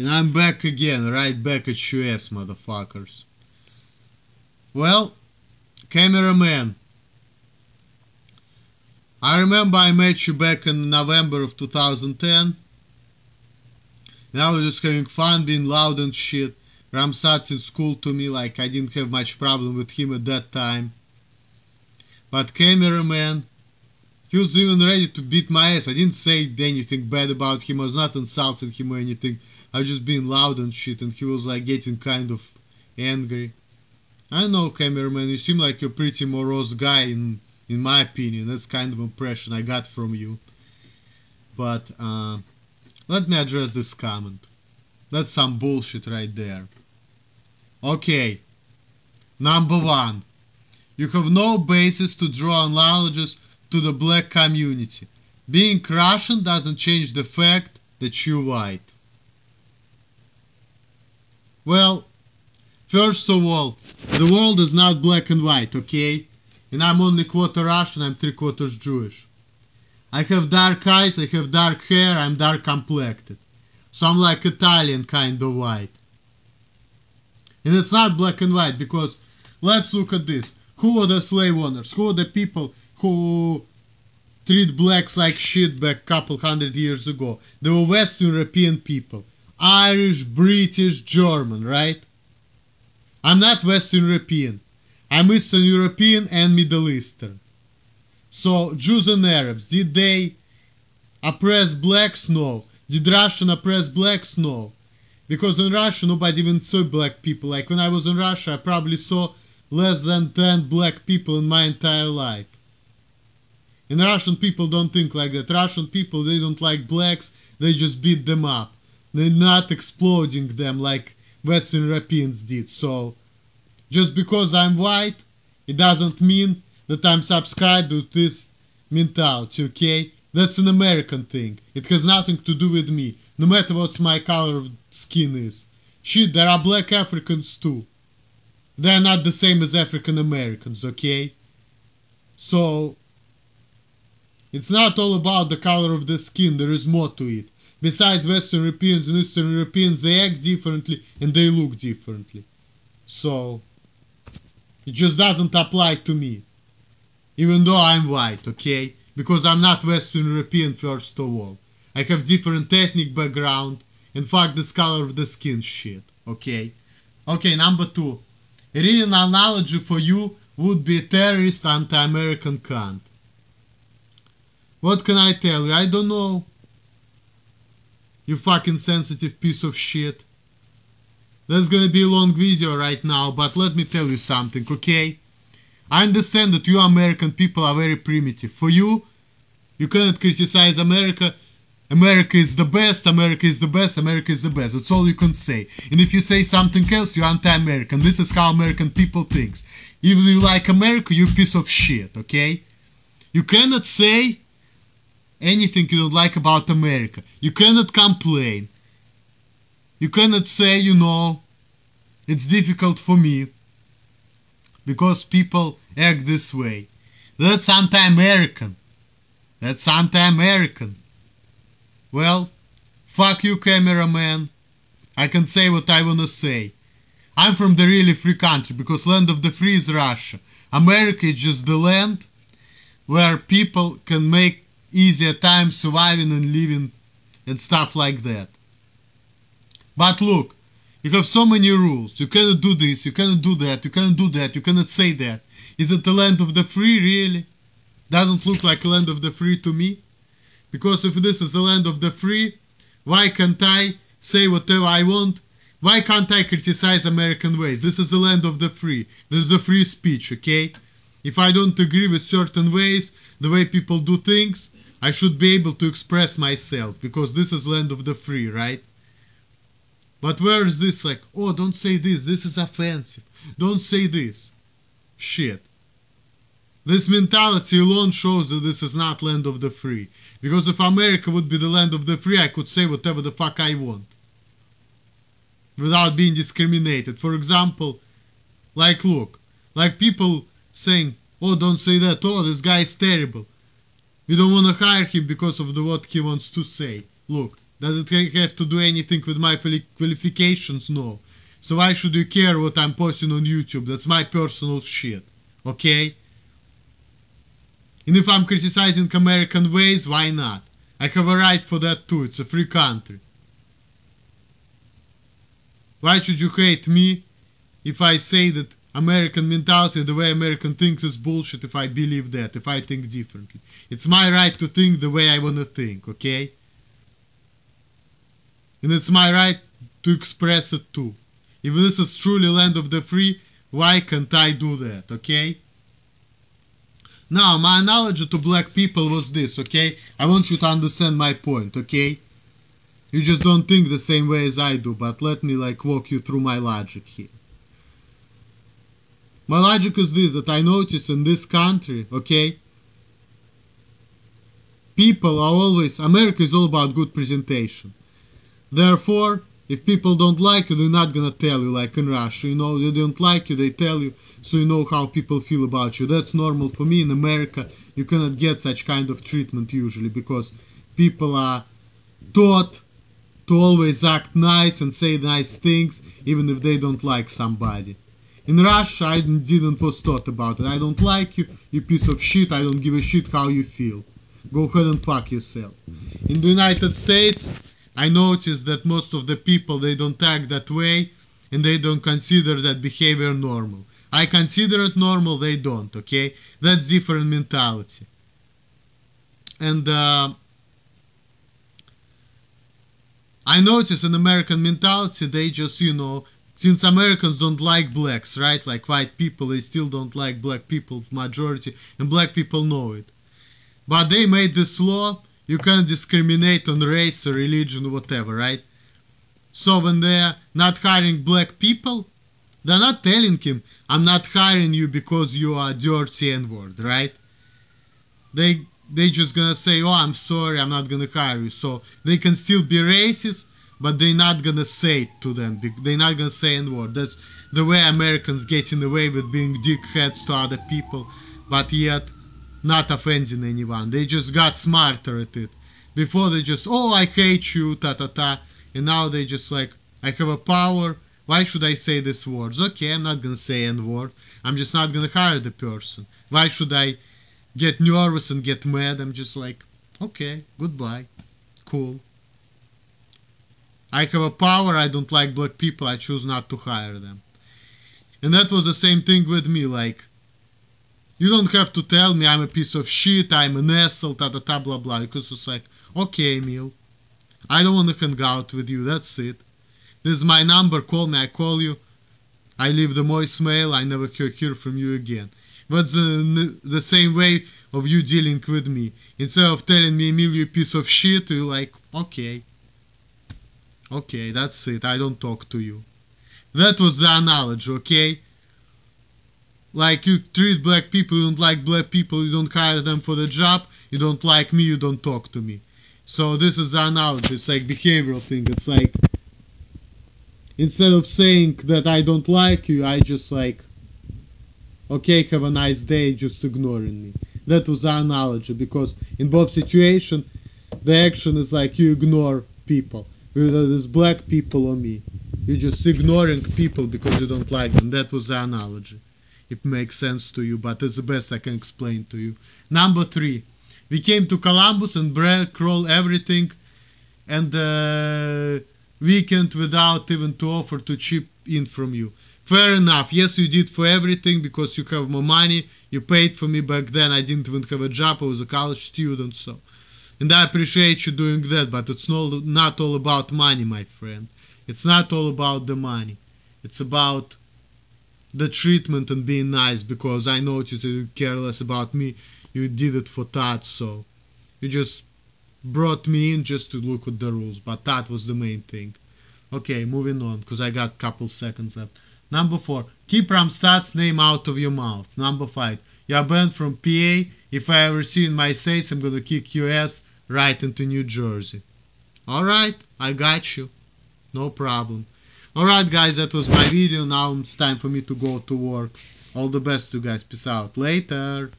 And I'm back again, right back at US, motherfuckers. Well, Cameraman, I remember I met you back in November of 2010. And I was just having fun, being loud and shit. Ram starts in school to me, like I didn't have much problem with him at that time. But Cameraman, he was even ready to beat my ass. I didn't say anything bad about him. I was not insulting him or anything. I was just being loud and shit, and he was like getting kind of angry. I don't know, Cameraman, you seem like you're a pretty morose guy in my opinion. That's kind of impression I got from you. But let me address this comment. That's some bullshit right there. Okay, number one, you have no basis to draw analogies to the black community. Being Russian doesn't change the fact that you're white. Well, first of all, the world is not black and white, okay? And I'm only quarter Russian, I'm 3/4 Jewish. I have dark eyes, I have dark hair, I'm dark complected. So I'm like Italian kind of white. And it's not black and white, because let's look at this. Who are the slave owners? Who are the people who treat blacks like shit back a couple hundred years ago? They were Western European people. Irish, British, German, right? I'm not Western European. I'm Eastern European and Middle Eastern. So, Jews and Arabs, did they oppress blacks? No. Did Russian oppress blacks? No. Because in Russia nobody even saw black people. Like when I was in Russia I probably saw less than 10 black people in my entire life. And Russian people don't think like that. Russian people, they don't like blacks, they just beat them up. They're not exploding them like Western Europeans did. So, just because I'm white, it doesn't mean that I'm subscribed to this mentality, okay? That's an American thing. It has nothing to do with me, no matter what my color of skin is. Shit, there are black Africans too. They're not the same as African Americans, okay? So, it's not all about the color of the skin, there is more to it. Besides Western Europeans and Eastern Europeans, they act differently and they look differently. So, it just doesn't apply to me. Even though I'm white, okay? Because I'm not Western European first of all. I have different ethnic background and fuck this color of the skin shit, okay? Okay, number two. A real analogy for you would be a terrorist anti-American cunt. What can I tell you? I don't know. You fucking sensitive piece of shit. That's gonna be a long video right now, but let me tell you something, okay? I understand that you American people are very primitive. For you, you cannot criticize America. America is the best, America is the best, America is the best. That's all you can say. And if you say something else, you're anti-American. This is how American people think. If you like America, you piece of shit, okay? You cannot say anything you don't like about America. You cannot complain. You cannot say, you know, it's difficult for me because people act this way. That's anti-American. That's anti-American. Well, fuck you, Cameraman. I can say what I wanna say. I'm from the really free country because land of the free is Russia. America is just the land where people can make easier time surviving and living and stuff like that. But look, you have so many rules. You cannot do this, you cannot do that, you cannot do that, you cannot say that. Is it the land of the free, really? Doesn't look like a land of the free to me. Because if this is the land of the free, why can't I say whatever I want? Why can't I criticize American ways? This is the land of the free. This is the free speech, okay? If I don't agree with certain ways, the way people do things, I should be able to express myself. Because this is land of the free, right? But where is this like, oh, don't say this is offensive. Don't say this. Shit. This mentality alone shows that this is not land of the free. Because if America would be the land of the free, I could say whatever the fuck I want. Without being discriminated. For example, like look, like people saying, oh, don't say that, oh, this guy is terrible. We don't want to hire him because of what he wants to say. Look, Does it have to do anything with my qualifications? No. So why should you care what I'm posting on YouTube? That's my personal shit. Okay? And if I'm criticizing American ways, why not? I have a right for that too. It's a free country. Why should you hate me if I say that American mentality, the way American thinks is bullshit if I believe that, if I think differently? It's my right to think the way I want to think, okay? And it's my right to express it too. If this is truly land of the free, why can't I do that, okay? Now, my analogy to black people was this, okay? I want you to understand my point, okay? You just don't think the same way as I do, but let me walk you through my logic here. My logic is this, that I notice in this country, okay? People are always, America is all about good presentation. Therefore, if people don't like you, they're not gonna tell you, like in Russia, you know, they don't like you, they tell you, so you know how people feel about you. That's normal for me. In America, you cannot get such kind of treatment usually, because people are taught to always act nice and say nice things, even if they don't like somebody. In Russia, I didn't was taught about it. I don't like you, you piece of shit, I don't give a shit how you feel. Go ahead and fuck yourself. In the United States, I noticed that most of the people, they don't act that way, and they don't consider that behavior normal. I consider it normal, they don't, okay? That's different mentality. And I notice in American mentality, they just, you know, since Americans don't like blacks, right? Like white people, they still don't like black people, majority, and black people know it. But they made this law, you can't discriminate on race or religion or whatever, right? So when they're not hiring black people, they're not telling him, I'm not hiring you because you are dirty N-word, right? They just gonna say, oh, I'm sorry, I'm not gonna hire you. So they can still be racist, but they're not gonna say it to them. They're not gonna say N-word. That's the way Americans get in the way with being dickheads to other people, but yet not offending anyone. They just got smarter at it. Before they just, oh, I hate you, ta-ta-ta. And now they just like, I have a power. Why should I say these words? Okay, I'm not gonna say N-word. I'm just not gonna hire the person. Why should I get nervous and get mad? I'm just like, okay, goodbye. Cool. I have a power. I don't like black people. I choose not to hire them. And that was the same thing with me. Like, you don't have to tell me I'm a piece of shit, I'm an asshole, ta-ta-ta, blah blah. Because it's like, okay, Emil, I don't want to hang out with you, that's it. This is my number, call me, I call you. I leave the voicemail, I never hear from you again. But the same way of you dealing with me. Instead of telling me, Emil, you piece of shit, you're like, okay. Okay, that's it, I don't talk to you. That was the analogy, okay? Like, you treat black people, you don't like black people, you don't hire them for the job, you don't like me, you don't talk to me. So this is the analogy, it's like behavioral thing. It's like, instead of saying that I don't like you, I just like, okay, have a nice day, just ignoring me. That was the analogy, because in both situations, the action is like you ignore people, whether it's black people or me. You're just ignoring people because you don't like them. That was the analogy. It makes sense to you, but it's the best I can explain to you. Number 3. We came to Columbus and crawl everything and weekend without even to offer to chip in from you. Fair enough. Yes, you did for everything because you have more money. You paid for me back then. I didn't even have a job. I was a college student, so. And I appreciate you doing that, but it's not all about money, my friend. It's not all about the money. It's about the treatment and being nice, because I noticed you care less about me. You did it for Todd, so you just brought me in just to look at the rules, but that was the main thing. Okay, moving on, because I got a couple seconds left. Number 4, keep Ramstad's name out of your mouth. Number 5, you are banned from PA. If I ever see you in my states, I'm gonna kick your ass right into New Jersey. Alright, I got you. No problem. Alright guys, that was my video. Now it's time for me to go to work. All the best to you guys. Peace out. Later.